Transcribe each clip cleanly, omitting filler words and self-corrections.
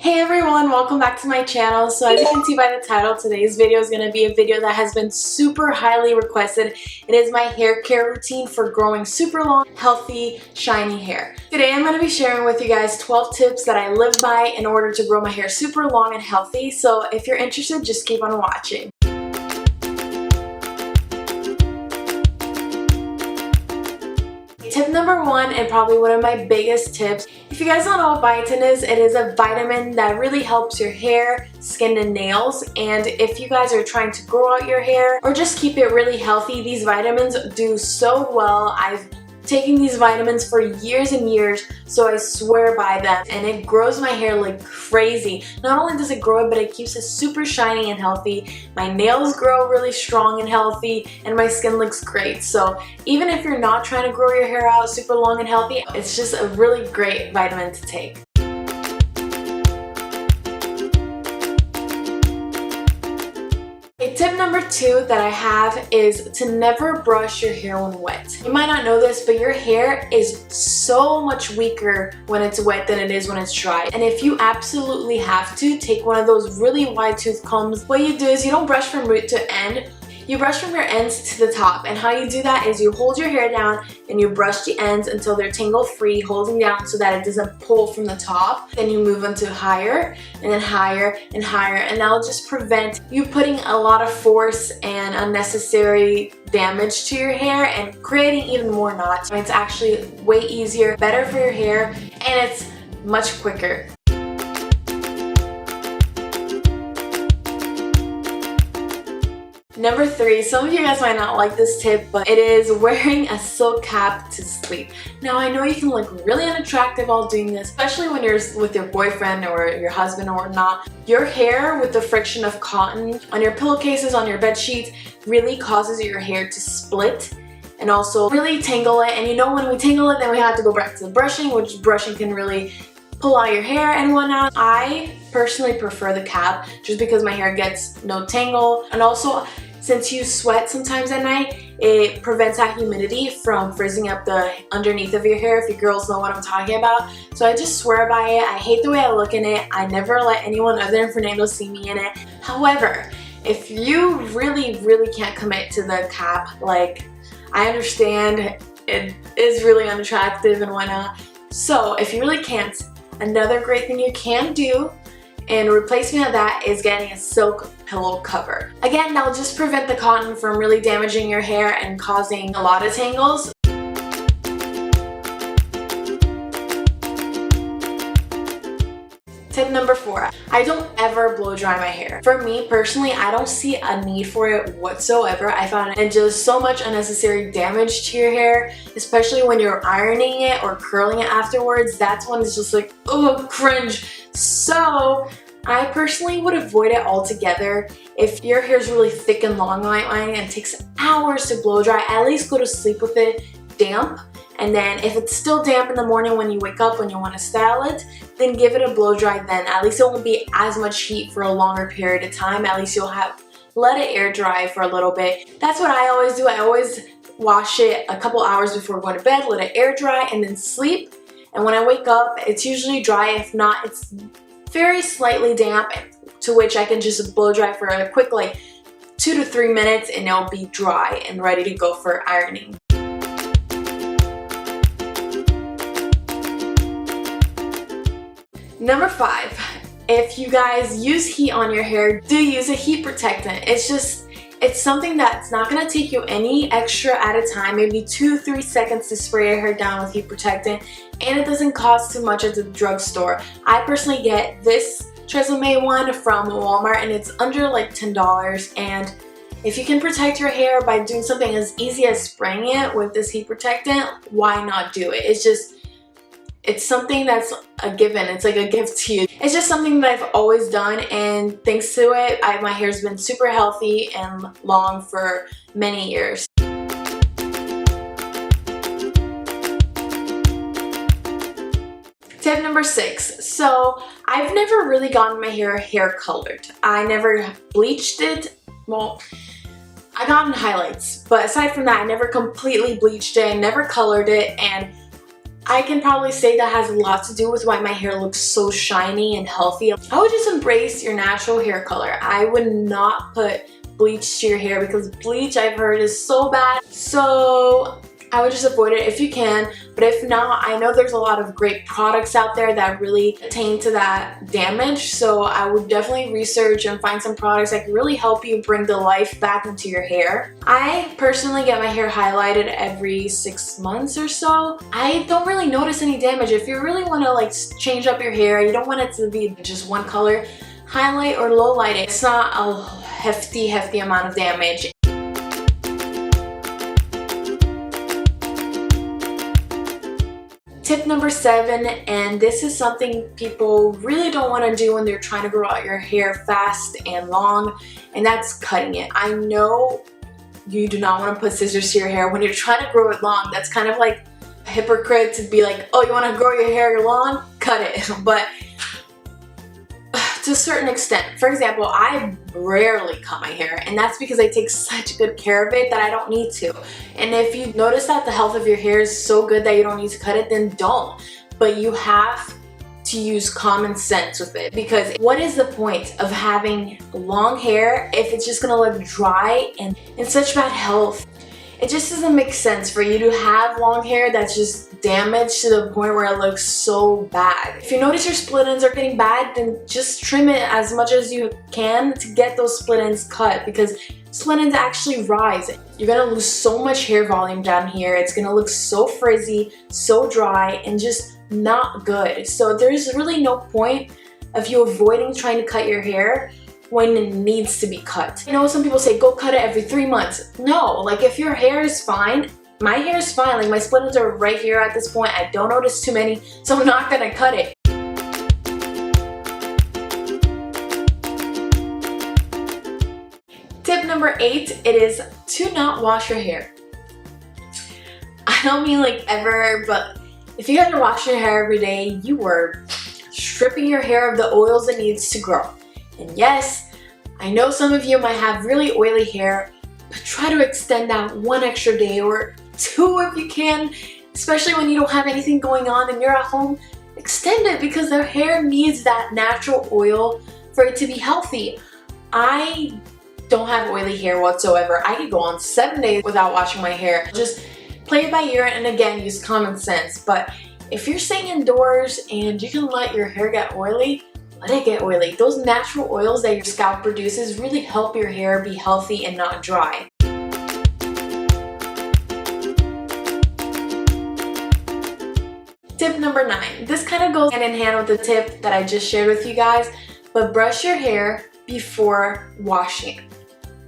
Hey everyone, welcome back to my channel. So as you can see by the title, today's video is going to be a video that has been super highly requested. It is my hair care routine for growing super long, healthy, shiny hair. Today I'm going to be sharing with you guys 12 tips that I live by in order to grow my hair super long and healthy. So if you're interested, just keep on watching. Tip number one, and probably one of my biggest tips. If you guys don't know what biotin is, it is a vitamin that really helps your hair, skin, and nails. And if you guys are trying to grow out your hair or just keep it really healthy, these vitamins do so well. I've taken these vitamins for years and years, so I swear by them, and it grows my hair like crazy. Not only does it grow it, but it keeps it super shiny and healthy. My nails grow really strong and healthy, and my skin looks great. So even if you're not trying to grow your hair out super long and healthy, it's just a really great vitamin to take. Tip number two that I have is to never brush your hair when wet. You might not know this, but your hair is so much weaker when it's wet than it is when it's dry. And if you absolutely have to, take one of those really wide tooth combs. What you do is you don't brush from root to end. You brush from your ends to the top, and how you do that is you hold your hair down and you brush the ends until they're tangle free, holding down so that it doesn't pull from the top. Then you move on to higher and then higher and higher, and that'll just prevent you putting a lot of force and unnecessary damage to your hair and creating even more knots. It's actually way easier, better for your hair, and it's much quicker. Number three, some of you guys might not like this tip, but it is wearing a silk cap to sleep. Now I know you can look really unattractive while doing this, especially when you're with your boyfriend or your husband or not. Your hair, with the friction of cotton on your pillowcases, on your bed sheets, really causes your hair to split and also really tangle it. And you know, when we tangle it, then we have to go back to the brushing, which brushing can really pull out your hair and whatnot. I personally prefer the cap just because my hair gets no tangle, and also since you sweat sometimes at night, it prevents that humidity from frizzing up the underneath of your hair, if you girls know what I'm talking about. So I just swear by it. I hate the way I look in it. I never let anyone other than Fernando see me in it. However, if you really can't commit to the cap, like, I understand it is really unattractive and whatnot. So if you really can't, another great thing you can do in replacement of that is getting a silk pillow cover. Again, that'll just prevent the cotton from really damaging your hair and causing a lot of tangles. Tip number four, I don't ever blow dry my hair. For me personally, I don't see a need for it whatsoever. I found it just so much unnecessary damage to your hair, especially when you're ironing it or curling it afterwards. That's when it's just like, oh, cringe. So I personally would avoid it altogether. If your hair is really thick and long like mine and it takes hours to blow dry, at least go to sleep with it damp. And then if it's still damp in the morning when you wake up, when you want to style it, then give it a blow dry then. At least it won't be as much heat for a longer period of time. At least you'll have let it air dry for a little bit. That's what I always do. I always wash it a couple hours before going to bed, let it air dry, and then sleep. And when I wake up, it's usually dry. If not, it's very slightly damp, to which I can just blow dry for a quick like 2 to 3 minutes, and it'll be dry and ready to go for ironing. Number five, if you guys use heat on your hair, do use a heat protectant. It's something that's not going to take you any extra at a time, maybe 2-3 seconds to spray your hair down with heat protectant, and it doesn't cost too much at the drugstore. I personally get this Tresemme one from Walmart, and it's under like $10, and if you can protect your hair by doing something as easy as spraying it with this heat protectant, why not do it? It's something that's a given. It's like a gift to you. It's just something that I've always done, and thanks to it, my hair's been super healthy and long for many years. Tip number six. So I've never really gotten my hair colored. I never bleached it. Well, I got in highlights, but aside from that, I never completely bleached it, I never colored it, and I can probably say that has a lot to do with why my hair looks so shiny and healthy. I would just embrace your natural hair color. I would not put bleach to your hair because bleach, I've heard, is so bad. So I would just avoid it if you can, but if not, I know there's a lot of great products out there that really attain to that damage, so I would definitely research and find some products that can really help you bring the life back into your hair. I personally get my hair highlighted every 6 months or so. I don't really notice any damage. If you really want to like change up your hair, you don't want it to be just one color, highlight or low light it. It's not a hefty amount of damage. Tip number 7, and this is something people really don't want to do when they're trying to grow out your hair fast and long, and that's cutting it. I know you do not want to put scissors to your hair when you're trying to grow it long. That's kind of like a hypocrite to be like, oh, you want to grow your hair long? Cut it. But to a certain extent. For example, I rarely cut my hair, and that's because I take such good care of it that I don't need to. And if you notice that the health of your hair is so good that you don't need to cut it, then don't. But you have to use common sense with it, because what is the point of having long hair if it's just gonna look dry and in such bad health? It just doesn't make sense for you to have long hair that's just damaged to the point where it looks so bad. If you notice your split ends are getting bad, then just trim it as much as you can to get those split ends cut, because split ends actually rise. You're gonna lose so much hair volume down here. It's gonna look so frizzy, so dry, and just not good. So there's really no point of you avoiding trying to cut your hair when it needs to be cut. You know, some people say go cut it every 3 months. No, like if your hair is fine, my hair is fine, like my split ends are right here at this point. I don't notice too many, so I'm not gonna cut it. Tip number 8, it is to not wash your hair. I don't mean like ever, but if you had to wash your hair every day, you were stripping your hair of the oils it needs to grow. And yes, I know some of you might have really oily hair, but try to extend that 1 extra day or 2 if you can, especially when you don't have anything going on and you're at home. Extend it because their hair needs that natural oil for it to be healthy. I don't have oily hair whatsoever. I could go on 7 days without washing my hair. Just play it by ear and again, use common sense. But if you're staying indoors and you can let your hair get oily, let it get oily. Those natural oils that your scalp produces really help your hair be healthy and not dry. Tip number 9. This kind of goes hand in hand with the tip that I just shared with you guys, but brush your hair before washing it.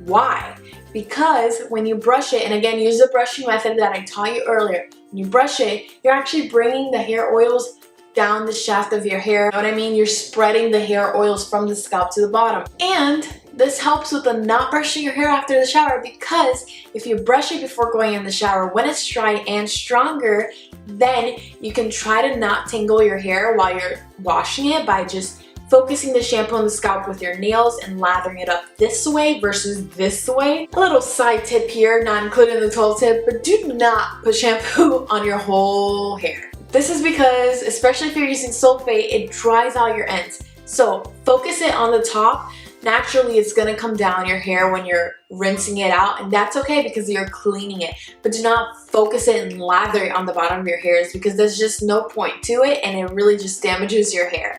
Why? Because when you brush it, and again, use the brushing method that I taught you earlier, when you brush it, you're actually bringing the hair oils down the shaft of your hair. You know what I mean? You're spreading the hair oils from the scalp to the bottom. And this helps with the not brushing your hair after the shower, because if you brush it before going in the shower, when it's dry and stronger, then you can try to not tangle your hair while you're washing it by just focusing the shampoo on the scalp with your nails and lathering it up this way versus this way. A little side tip here, not included in the 12 tip, but do not put shampoo on your whole hair. This is because, especially if you're using sulfate, it dries out your ends. So focus it on the top. Naturally, it's gonna come down your hair when you're rinsing it out, and that's okay because you're cleaning it. But do not focus it and lather it on the bottom of your hairs, because there's just no point to it and it really just damages your hair.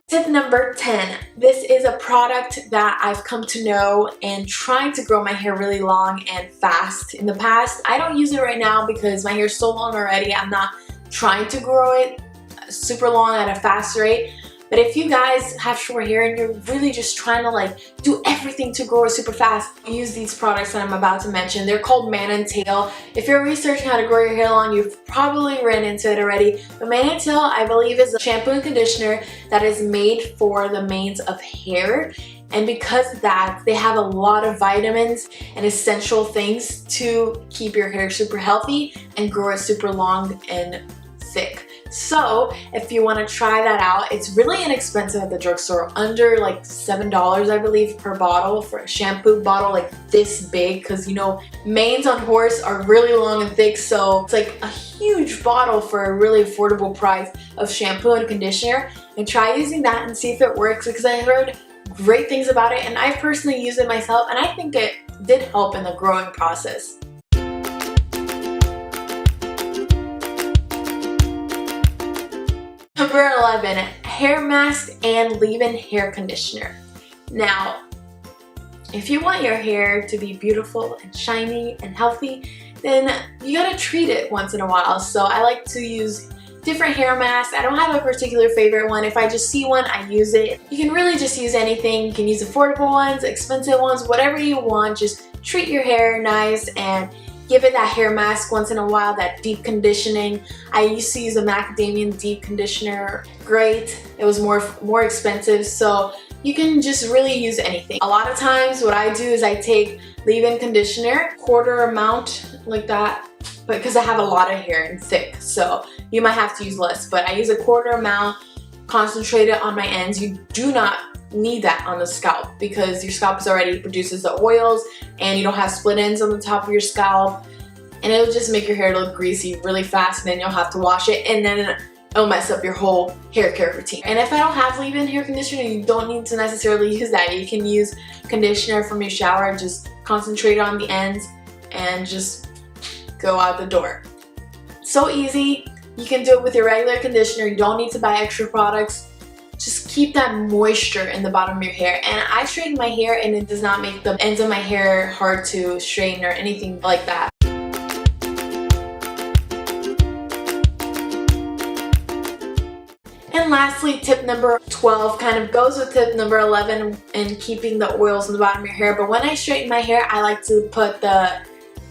Tip number 10. This is a product that I've come to know and trying to grow my hair really long and fast. In the past, I don't use it right now because my hair is so long already. I'm not trying to grow it super long at a fast rate. But if you guys have short hair and you're really just trying to like do everything to grow it super fast, use these products that I'm about to mention. They're called Man and Tail. If you're researching how to grow your hair long, you've probably ran into it already. But Man and Tail, I believe, is a shampoo and conditioner that is made for the manes of hair. And because of that, they have a lot of vitamins and essential things to keep your hair super healthy and grow it super long and thick. So if you want to try that out, it's really inexpensive at the drugstore, under like $7 I believe per bottle for a shampoo bottle like this big, because you know manes on horse are really long and thick, so it's like a huge bottle for a really affordable price of shampoo and conditioner. And try using that and see if it works, because I heard great things about it and I personally use it myself and I think it did help in the growing process. Number 11, hair mask and leave-in hair conditioner. Now, if you want your hair to be beautiful and shiny and healthy, then you gotta treat it once in a while. So I like to use different hair masks. I don't have a particular favorite one. If I just see one, I use it. You can really just use anything. You can use affordable ones, expensive ones, whatever you want. Just treat your hair nice and give it that hair mask once in a while, that deep conditioning. I used to use a macadamia deep conditioner. Great. It was more expensive, so you can just really use anything. A lot of times what I do is I take leave-in conditioner, quarter amount like that, but because I have a lot of hair and thick, so you might have to use less, but I use a quarter amount, concentrate it on my ends. You do not need that on the scalp because your scalp already produces the oils and you don't have split ends on the top of your scalp, and it'll just make your hair look greasy really fast, and then you'll have to wash it and then it'll mess up your whole hair care routine. And if I don't have leave-in hair conditioner, you don't need to necessarily use that. You can use conditioner from your shower, just concentrate on the ends and just go out the door. So easy. You can do it with your regular conditioner. You don't need to buy extra products. Just keep that moisture in the bottom of your hair. And I straighten my hair and it does not make the ends of my hair hard to straighten or anything like that. And lastly, tip number 12 kind of goes with tip number 11 in keeping the oils in the bottom of your hair. But when I straighten my hair, I like to put the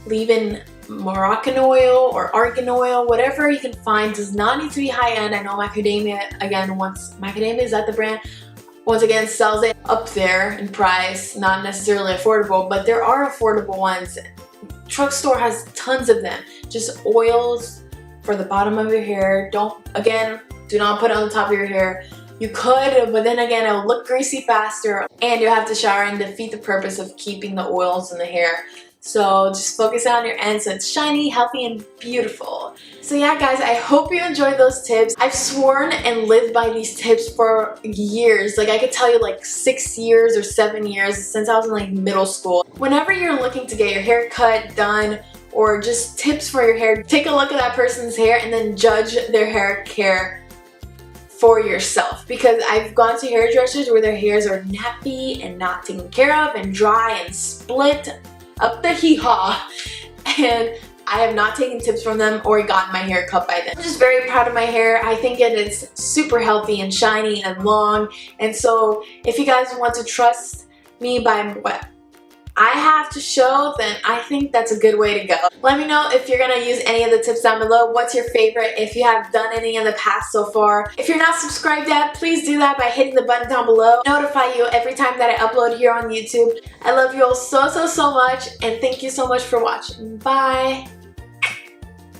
leave-in Moroccan oil or argan oil, whatever you can find. Does not need to be high-end. I know macadamia, again, macadamia, is that the brand? Once again, sells it up there in price, not necessarily affordable, but there are affordable ones. Drugstore has tons of them. Just oils for the bottom of your hair. Do not put it on the top of your hair. You could, but then again, it'll look greasy faster and you'll have to shower and defeat the purpose of keeping the oils in the hair. So just focus on your ends so it's shiny, healthy, and beautiful. So yeah, guys, I hope you enjoyed those tips. I've sworn and lived by these tips for years. Like I could tell you like 6 years or 7 years since I was in like middle school. Whenever you're looking to get your hair cut, done, or just tips for your hair, take a look at that person's hair and then judge their hair care for yourself, because I've gone to hairdressers where their hairs are nappy and not taken care of and dry and split up the hee-haw, and I have not taken tips from them or gotten my hair cut by them. I'm just very proud of my hair. I think it is super healthy and shiny and long, and so if you guys want to trust me by what I have to show, then I think that's a good way to go. Let me know if you're gonna use any of the tips down below. What's your favorite? If you have done any in the past so far. If you're not subscribed yet, please do that by hitting the button down below. Notify you every time that I upload here on YouTube. I love you all so much, and thank you so much for watching. Bye!